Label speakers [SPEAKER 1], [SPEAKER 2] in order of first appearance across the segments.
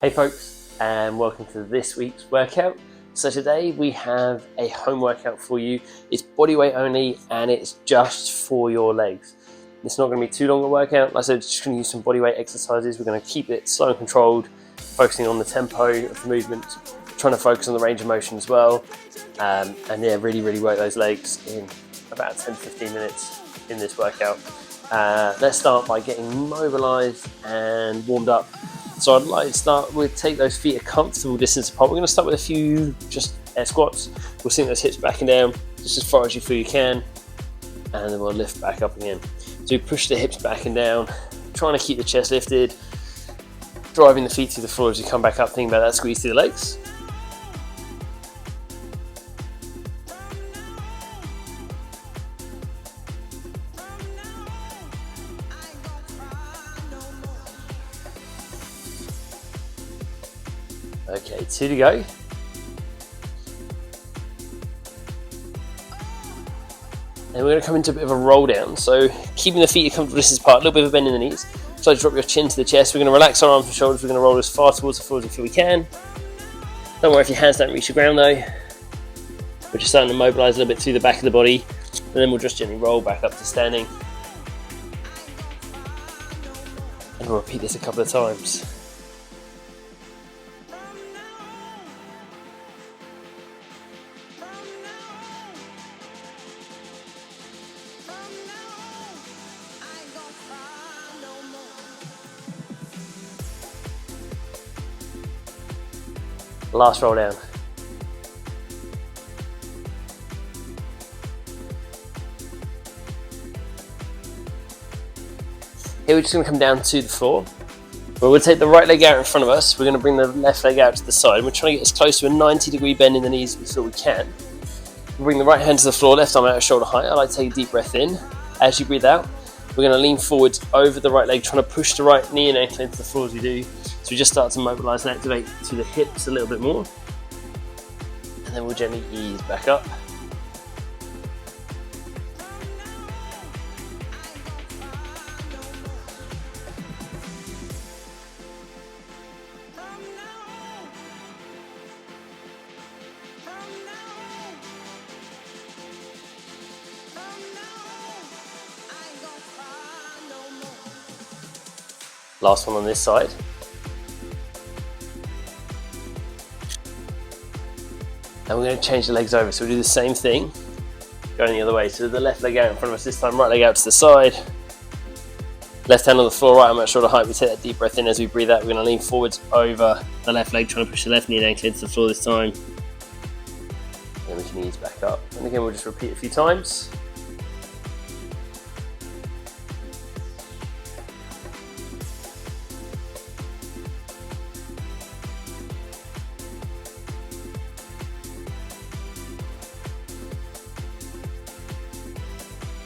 [SPEAKER 1] Hey folks, and welcome to this week's workout. So today we have a home workout for you. It's body weight only and it's just for your legs. It's not going to be too long a workout. Like I said, just going to use some body weight exercises. We're going to keep it slow and controlled, focusing on the tempo of the movement, trying to focus on the range of motion as well. And yeah, really work those legs in about 10-15 minutes in this workout. Let's start by getting mobilized and warmed up. So I'd like to start with take those feet a comfortable distance apart. We're going to start with a few just air squats. We'll sink those hips back and down just as far as you feel you can, and then we'll lift back up again. So we push the hips back and down, trying to keep the chest lifted, driving the feet to the floor as you come back up, thinking about that squeeze through the legs. Okay, 2 to go. And we're going to come into a bit of a roll down. So keeping the feet a comfortable distance apart, a little bit of a bend in the knees. So drop your chin to the chest. We're going to relax our arms and shoulders. We're going to roll as far towards the floor as we feel we can. Don't worry if your hands don't reach the ground though. We're just starting to mobilize a little bit through the back of the body. And then we'll just gently roll back up to standing. And we'll repeat this a couple of times. Last roll down. Here we're just going to come down to the floor. We'll take the right leg out in front of us. We're going to bring the left leg out to the side. We're trying to get as close to a 90-degree bend in the knees as we feel we can. We'll bring the right hand to the floor, left arm out at shoulder height. I like to take a deep breath in. As you breathe out, we're going to lean forwards over the right leg, trying to push the right knee and ankle into the floor as we do. So we just start to mobilize and activate to the hips a little bit more. And then we'll gently ease back up. Last one on this side. And we're going to change the legs over. So we do the same thing, going the other way. So the left leg out in front of us this time, right leg out to the side. Left hand on the floor, right arm at shoulder height. We take that deep breath in as we breathe out. We're going to lean forwards over the left leg, trying to push the left knee and ankle into the floor this time. Then we can ease back up. And again, we'll just repeat a few times.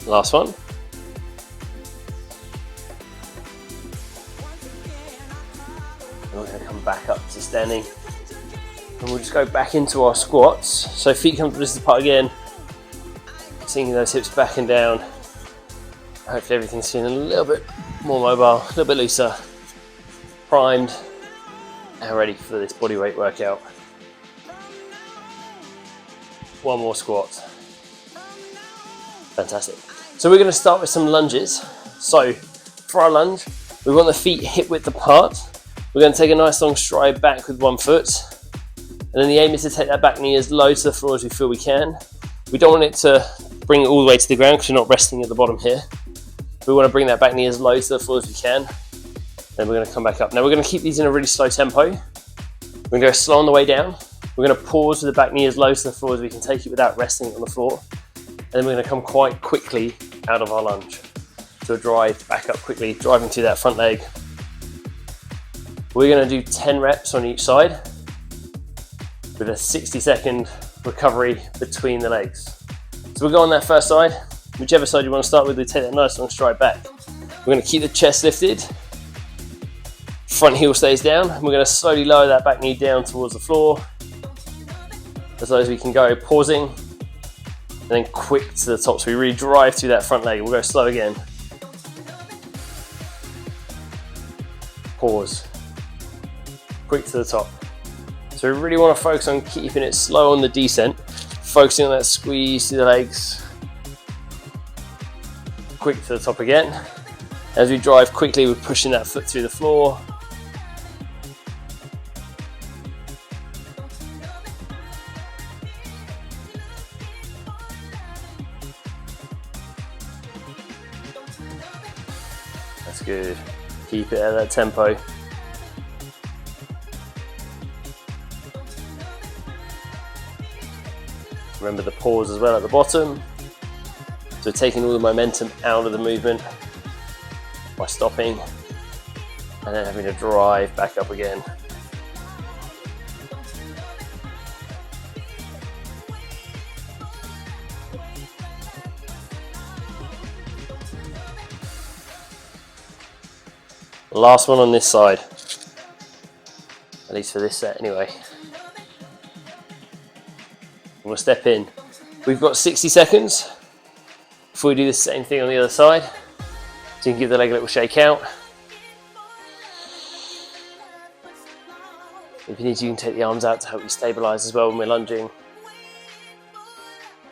[SPEAKER 1] Last one. And we're going to come back up to standing. And we'll just go back into our squats. So feet come to this apart again. Sinking those hips back and down. Hopefully everything's feeling a little bit more mobile, a little bit looser, primed, and ready for this body weight workout. One more squat. Fantastic. So we're going to start with some lunges. So for our lunge, we want the feet hip width apart. We're going to take a nice long stride back with one foot. And then the aim is to take that back knee as low to the floor as we feel we can. We don't want it to bring it all the way to the ground because we're not resting at the bottom here. We want to bring that back knee as low to the floor as we can. Then we're going to come back up. Now we're going to keep these in a really slow tempo. We're going to go slow on the way down. We're going to pause with the back knee as low to the floor as we can take it without resting it on the floor. And then we're going to come quite quickly out of our lunge. So drive back up quickly, driving through that front leg. We're going to do 10 reps on each side with a 60-second recovery between the legs. So we'll go on that first side. Whichever side you want to start with, we take that nice long stride back. We're going to keep the chest lifted. Front heel stays down. We're going to slowly lower that back knee down towards the floor. As low as we can go, pausing. And then quick to the top, so we really drive through that front leg. We'll go slow again. Pause. quick to the top. So we really want to focus on keeping it slow on the descent, focusing on that squeeze through the legs. Quick to the top again. As we drive quickly, we're pushing that foot through the floor. That's good. Keep it at that tempo. Remember the pause as well at the bottom. So taking all the momentum out of the movement by stopping and then having to drive back up again. Last one on this side, at least for this set anyway. We'll step in. We've got 60 seconds before we do the same thing on the other side. So you can give the leg a little shake out. If you need to, you can take the arms out to help you stabilize as well when we're lunging.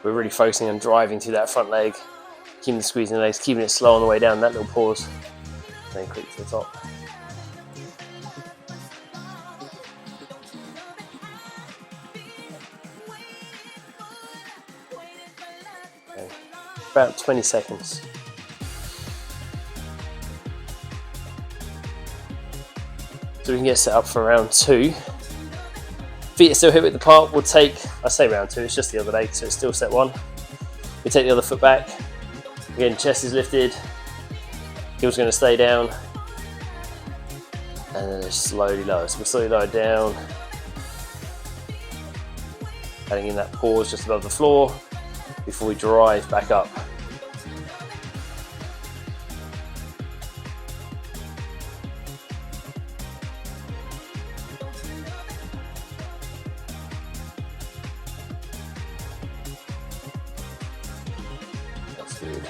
[SPEAKER 1] We're really focusing on driving through that front leg, keeping the squeeze in the legs, keeping it slow on the way down, that little pause. Then quick to the top. Okay. About 20 seconds. So we can get set up for round 2. Feet are still hip width apart. We'll take, I say round 2, it's just the other leg, so it's still set 1. We take the other foot back. Again, chest is lifted. Heel's going to stay down, and then it's slowly lower. So we'll slowly lower down, adding in that pause just above the floor before we drive back up. That's good.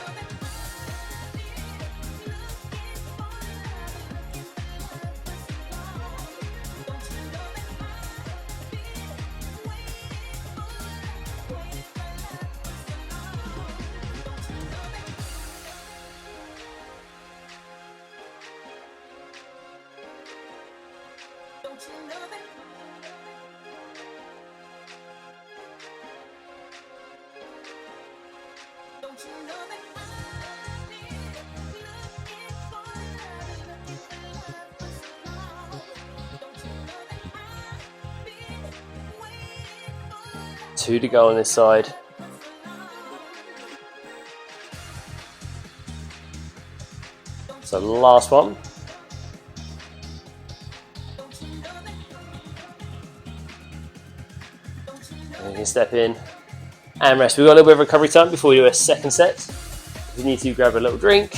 [SPEAKER 1] Two to go on this side. So last one. And you can step in and rest. We've got a little bit of recovery time before we do a second set. If you need to, grab a little drink.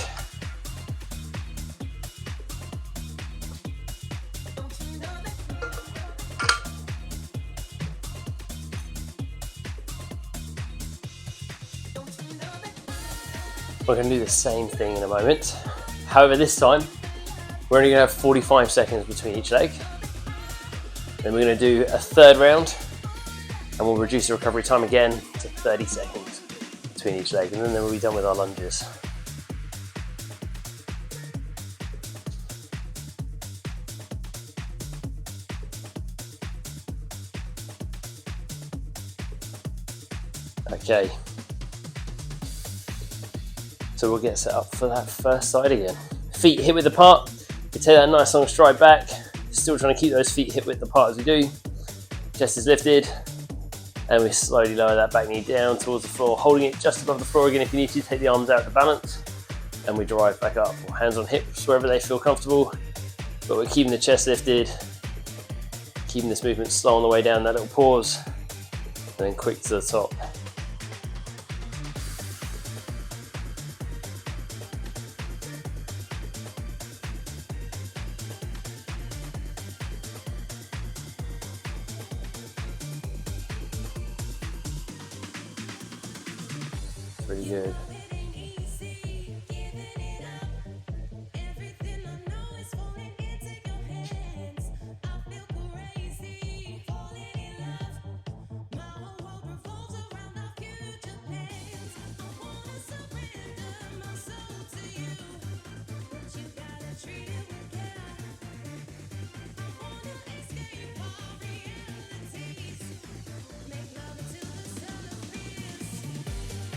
[SPEAKER 1] We're going to do the same thing in a moment. However, this time, we're only going to have 45 seconds between each leg. Then we're going to do a third round, and we'll reduce the recovery time again to 30 seconds between each leg, and then we'll be done with our lunges. Okay. So we'll get set up for that first side again. Feet hip width apart. We take that nice long stride back. Still trying to keep those feet hip width apart as we do. Chest is lifted. And we slowly lower that back knee down towards the floor, holding it just above the floor again if you need to. Take the arms out to balance. And we drive back up. Hands on hips, wherever they feel comfortable. But we're keeping the chest lifted. Keeping this movement slow on the way down, that little pause. And then quick to the top. Pretty good.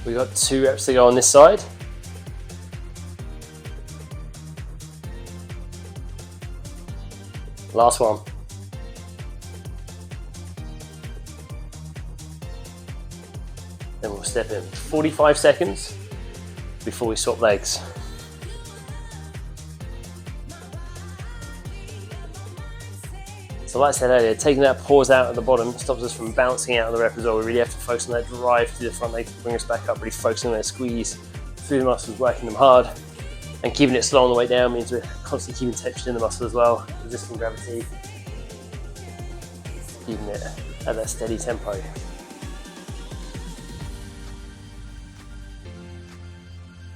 [SPEAKER 1] We've got 2 reps to go on this side. Last one. Then we'll step in 45 seconds before we swap legs. So like I said earlier, taking that pause out at the bottom stops us from bouncing out of the rep as well. We really have to focus on that drive through the front leg to bring us back up, really focusing on that squeeze through the muscles, working them hard. And keeping it slow on the way down means we're constantly keeping tension in the muscle as well, resisting gravity, keeping it at that steady tempo.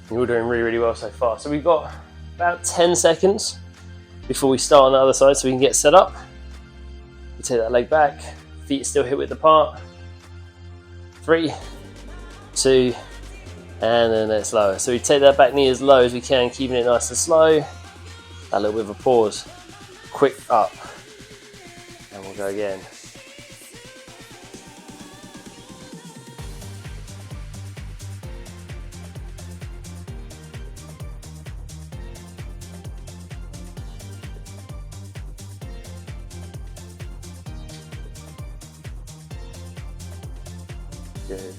[SPEAKER 1] You're doing really, really well so far. So we've got about 10 seconds before we start on the other side so we can get set up. We take that leg back, feet still hip width apart. 3, 2, and then it's lower. So we take that back knee as low as we can, keeping it nice and slow. A little bit of a pause. Quick up. And we'll go again. Good.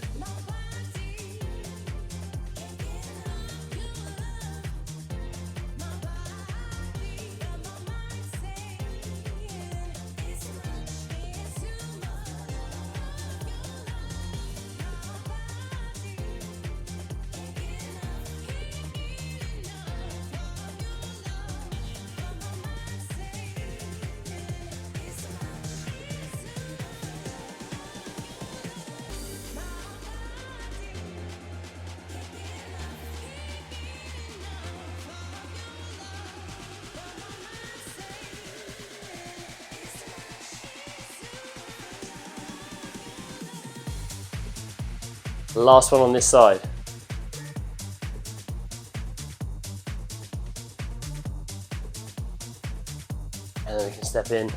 [SPEAKER 1] Last one on this side. And then we can step in. And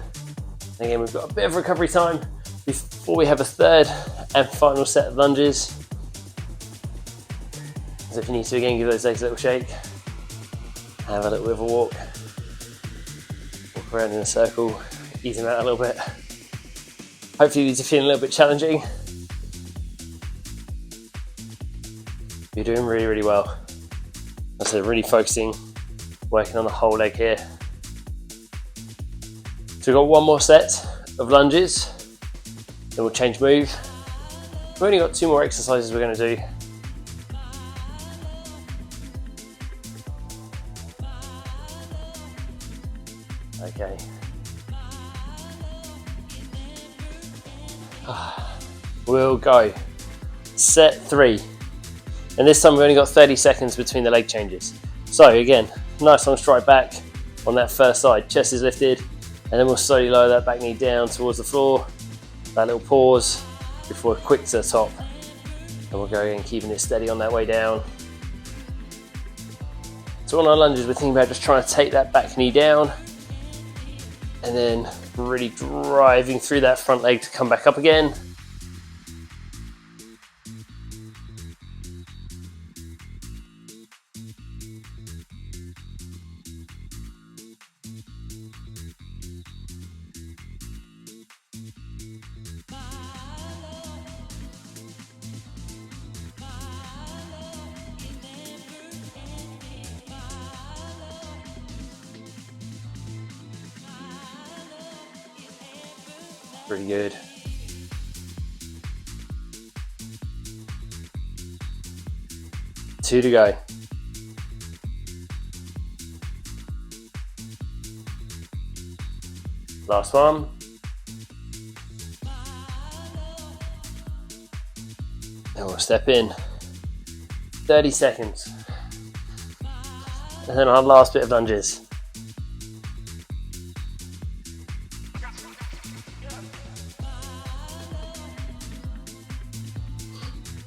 [SPEAKER 1] again, we've got a bit of recovery time before we have a 3rd and final set of lunges. So if you need to, again, give those legs a little shake. Have a little bit of a walk. Walk around in a circle, ease them out a little bit. Hopefully these are feeling a little bit challenging. You're doing really, really well. As I said, really focusing, working on the whole leg here. So we've got one more set of lunges, then we'll change move. We've only got 2 more exercises we're going to do. Okay. We'll go. Set 3. And this time we've only got 30 seconds between the leg changes. So again, nice long stride back on that first side. Chest is lifted, and then we'll slowly lower that back knee down towards the floor. That little pause before a quick to the top. And we'll go again, keeping it steady on that way down. So on our lunges, we're thinking about just trying to take that back knee down, and then really driving through that front leg to come back up again. Pretty good. Two to go. Last one. And we'll step in. 30 seconds. And then our last bit of lunges.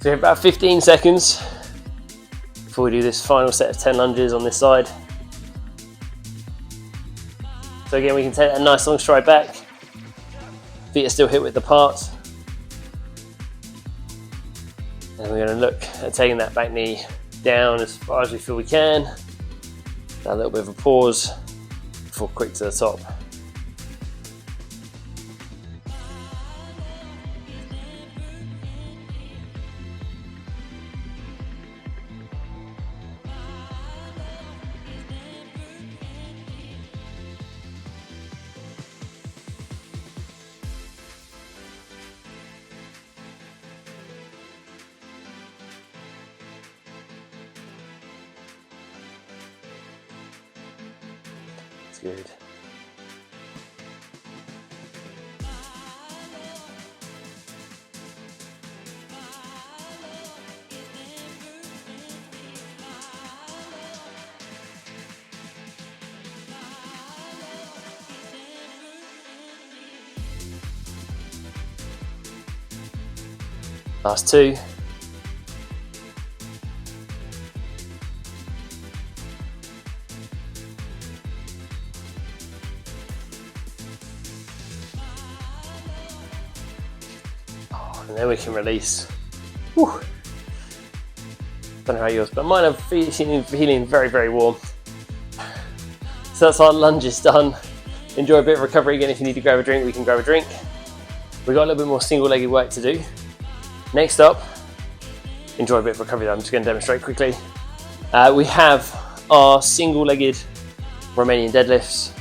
[SPEAKER 1] So about 15 seconds before we do this final set of 10 lunges on this side. So again, we can take that nice long stride back. Feet are still hip width apart. And we're going to look at taking that back knee down as far as we feel we can. A little bit of a pause before quick to the top. Good. Last two. And then we can release. Whew. Don't know how yours, but mine are feeling very, very warm. So that's our lunges done. Enjoy a bit of recovery. Again, if you need to grab a drink, we can grab a drink. We've got a little bit more single-legged work to do. Next up, enjoy a bit of recovery that I'm just going to demonstrate quickly. We have our single-legged Romanian deadlifts.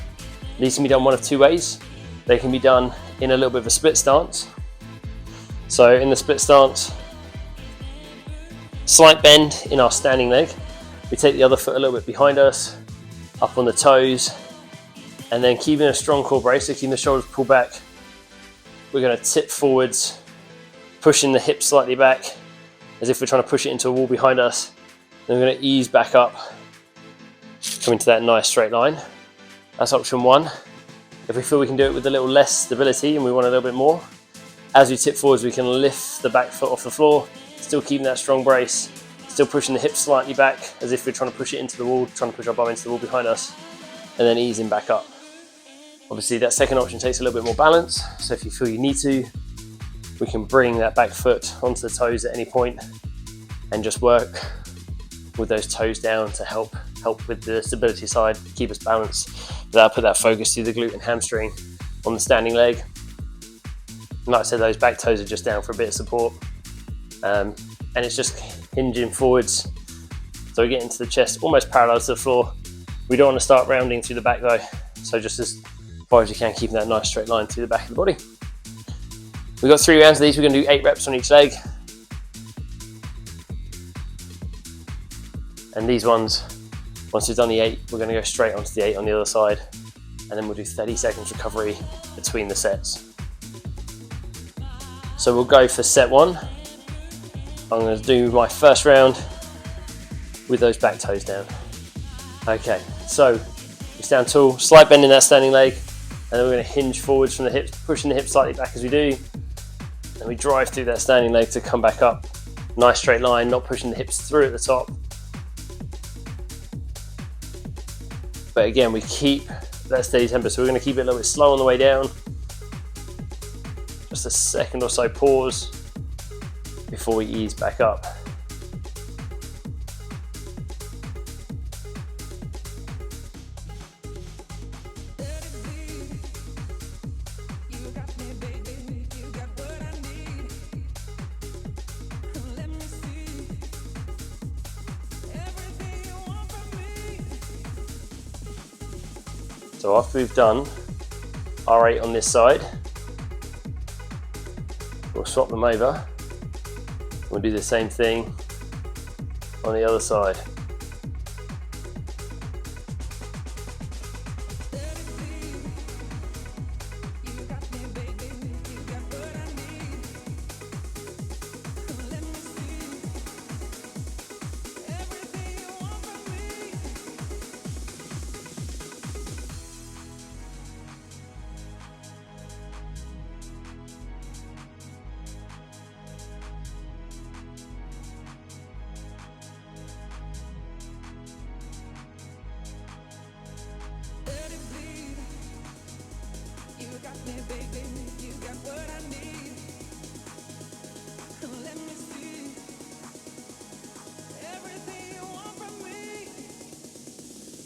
[SPEAKER 1] These can be done one of two ways. They can be done in a little bit of a split stance. So in the split stance, slight bend in our standing leg. We take the other foot a little bit behind us, up on the toes, and then keeping a strong core brace, so keeping the shoulders pulled back. We're going to tip forwards, pushing the hips slightly back, as if we're trying to push it into a wall behind us. Then we're going to ease back up, coming to that nice straight line. That's option one. If we feel we can do it with a little less stability and we want a little bit more, as we tip forwards, we can lift the back foot off the floor, still keeping that strong brace, still pushing the hips slightly back, as if we're trying to push it into the wall, trying to push our bum into the wall behind us, and then easing back up. Obviously, that second option takes a little bit more balance, so if you feel you need to, we can bring that back foot onto the toes at any point and just work with those toes down to help with the stability side, keep us balanced, without put that focus through the glute and hamstring on the standing leg. And like I said, those back toes are just down for a bit of support. And it's just hinging forwards. So we get into the chest almost parallel to the floor. We don't want to start rounding through the back though. So just as far as you can, keeping that nice straight line through the back of the body. We've got 3 rounds of these. We're going to do 8 reps on each leg. And these ones, once we've done the 8, we're going to go straight onto the 8 on the other side. And then we'll do 30 seconds recovery between the sets. So we'll go for set 1. I'm going to do my first round with those back toes down. Okay, so we stand tall, slight bend in that standing leg, and then we're going to hinge forwards from the hips, pushing the hips slightly back as we do. And we drive through that standing leg to come back up. Nice straight line, not pushing the hips through at the top. But again, we keep that steady tempo, so we're going to keep it a little bit slow on the way down. Just a second or so pause before we ease back up. So after we've done our 8 on this side, we'll swap them over. We'll do the same thing on the other side.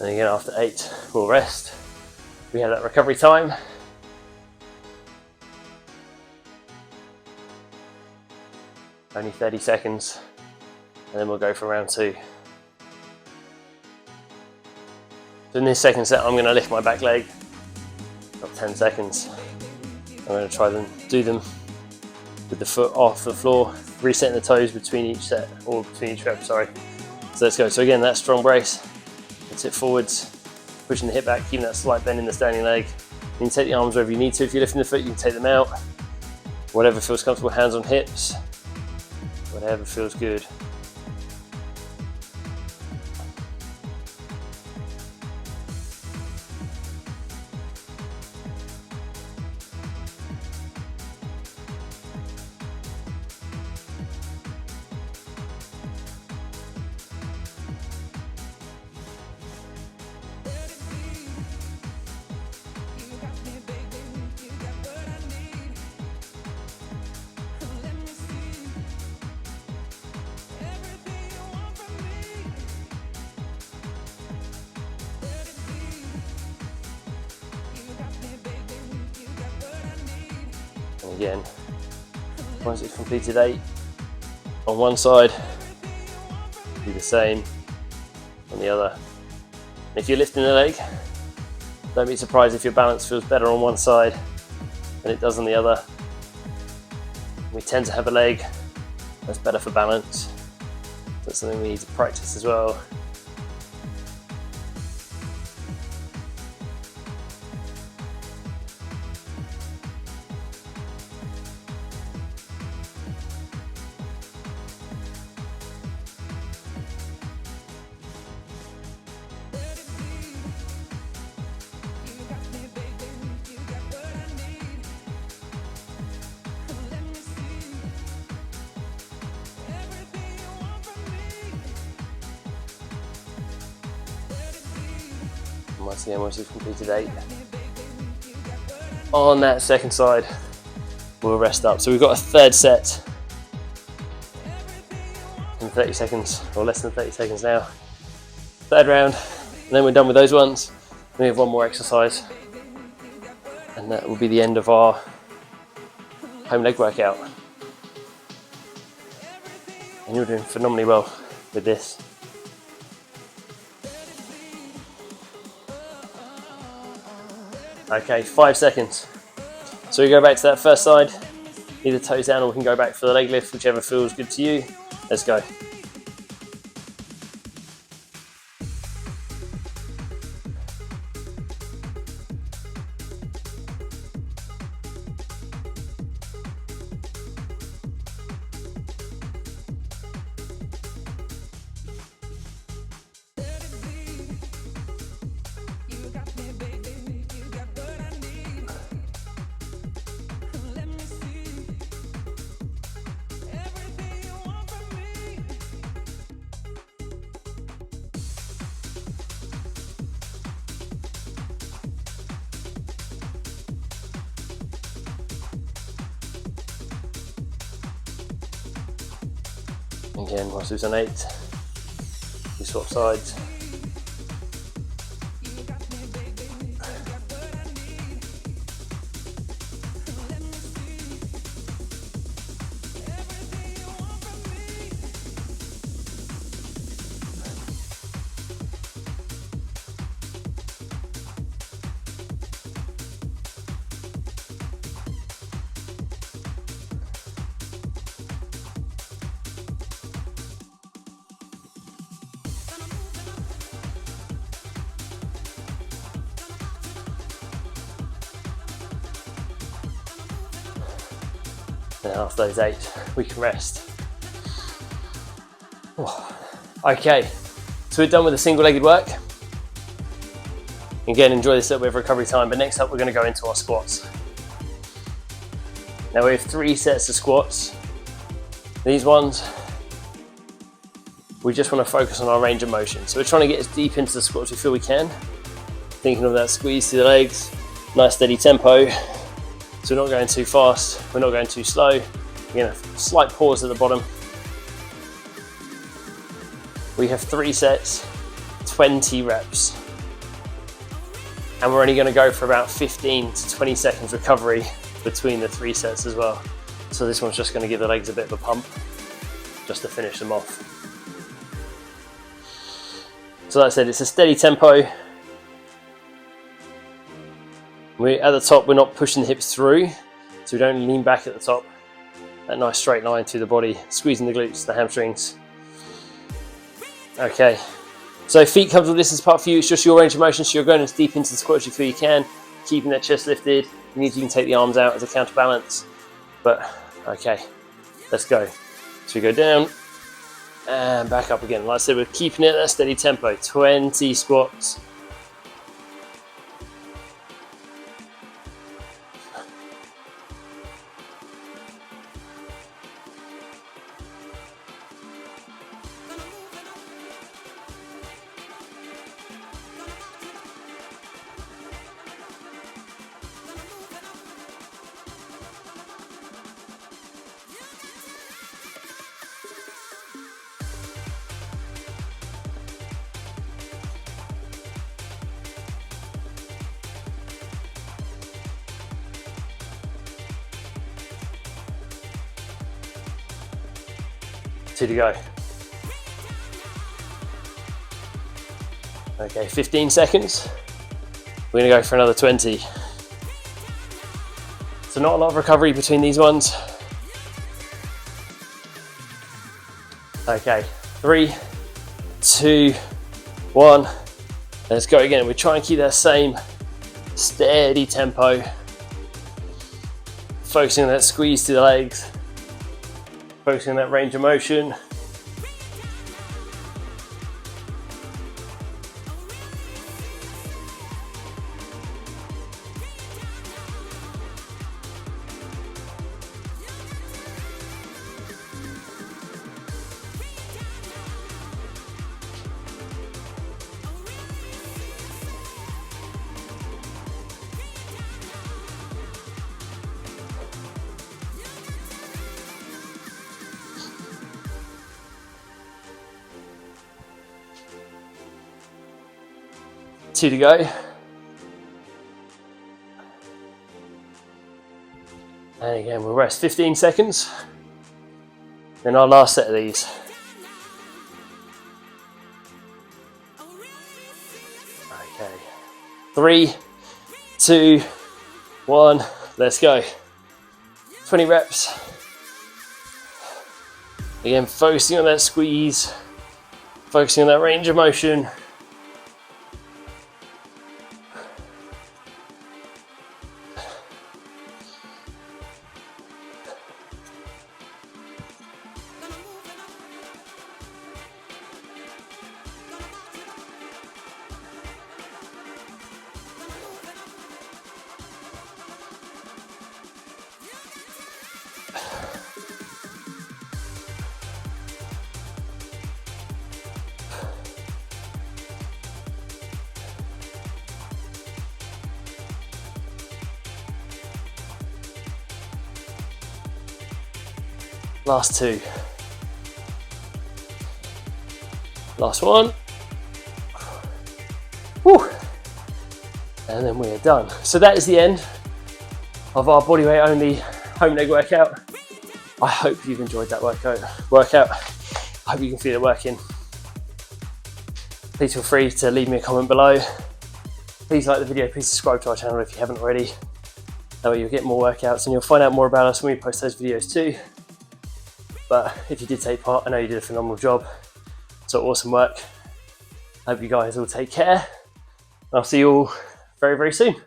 [SPEAKER 1] And again, after 8, we'll rest. We have that recovery time. Only 30 seconds, and then we'll go for round 2. So in this second set, I'm going to lift my back leg. Got 10 seconds. I'm going to try them, do them with the foot off the floor, resetting the toes between each set, or between each rep, sorry. So let's go. So again, that strong brace. Let's hit forwards, pushing the hip back, keeping that slight bend in the standing leg. You can take the arms wherever you need to. If you're lifting the foot, you can take them out. Whatever feels comfortable, hands on hips. Whatever feels good. And again, once you've completed 8 on one side, do the same on the other. And if you're lifting the leg, don't be surprised if your balance feels better on one side than it does on the other. We tend to have a leg that's better for balance. That's something we need to practice as well. Once again, once you've completed 8, on that second side, we'll rest up. So we've got a third set in 30 seconds, or less than 30 seconds now. Third round, and then we're done with those ones. We have one more exercise, and that will be the end of our home leg workout. And you're doing phenomenally well with this. Okay, 5 seconds. So we go back to that first side, either toes down or we can go back for the leg lift, whichever feels good to you. Let's go. Again, once we've done 8, we swap sides. And after those 8, we can rest. Okay, so we're done with the single-legged work. Again, enjoy this little bit of recovery time, but next up we're going to go into our squats. Now we have 3 sets of squats. These ones, we just want to focus on our range of motion. So we're trying to get as deep into the squats as we feel we can. Thinking of that squeeze through the legs, nice steady tempo. So we're not going too fast, we're not going too slow. Again, a slight pause at the bottom. We have 3 sets, 20 reps. And we're only going to go for about 15 to 20 seconds recovery between the 3 sets as well. So this one's just going to give the legs a bit of a pump just to finish them off. So like I said, it's a steady tempo. At the top, we're not pushing the hips through, so we don't lean back at the top. That nice straight line through the body, squeezing the glutes, the hamstrings. Okay, so feet comfortable distance apart for you, it's just your range of motion, so you're going as deep into the squat as you feel you can, keeping that chest lifted. You can take the arms out as a counterbalance, but okay, let's go. So we go down and back up again. Like I said, we're keeping it at a steady tempo, 20 squats. To go. Okay, 15 seconds. We're going to go for another 20. So not a lot of recovery between these ones. Okay, 3, 2, 1. Let's go again. We try and keep that same steady tempo. Focusing on that squeeze to the legs. Focusing on that range of motion. Two to go. And again, we'll rest 15 seconds. Then our last set of these. Okay. 3, 2, 1. Let's go. 20 reps. Again, focusing on that squeeze, focusing on that range of motion. Last 2. Last one. Woo. And then we are done. So that is the end of our bodyweight only home leg workout. I hope you've enjoyed that workout. I hope you can feel it working. Please feel free to leave me a comment below. Please like the video, please subscribe to our channel if you haven't already. That way you'll get more workouts and you'll find out more about us when we post those videos too. But if you did take part, I know you did a phenomenal job. So awesome work. I hope you guys all take care. I'll see you all very, very soon.